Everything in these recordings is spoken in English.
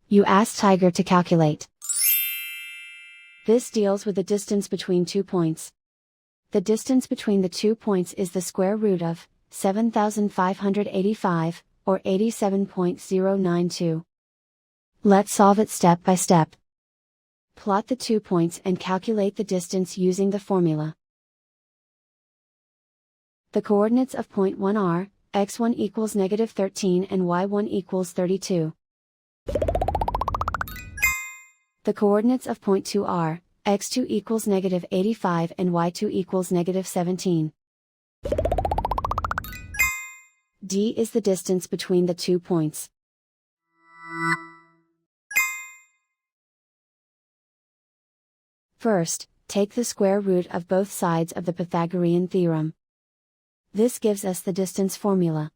You ask Tiger to calculate. This deals with the distance between 2 points. The distance between the 2 points is the square root of 7,585, or 87.092. Let's solve it step by step. Plot the 2 points and calculate the distance using the formula. The coordinates of point 1 are, x1 equals -13 and y1 equals 32. The coordinates of point 2 are, x2 equals -85 and y2 equals -17. D is the distance between the 2 points. First, take the square root of both sides of the Pythagorean theorem. This gives us the distance formula.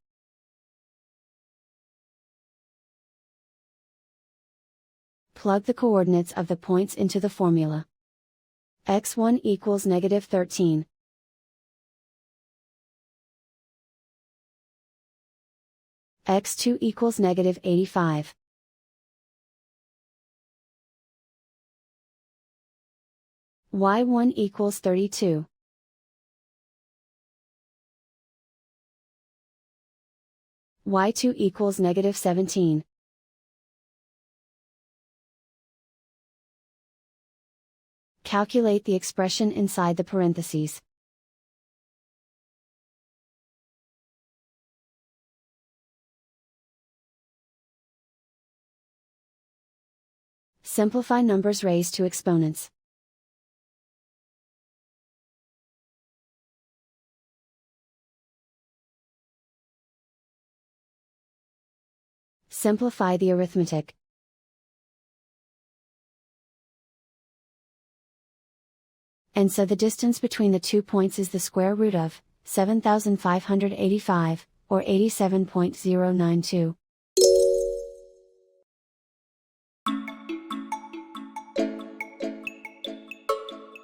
Plug the coordinates of the points into the formula. x1 equals -13. x2 equals -85. y1 equals 32. y2 equals -17. Calculate the expression inside the parentheses. Simplify numbers raised to exponents. Simplify the arithmetic. And so the distance between the 2 points is the square root of 7,585, or 87.092.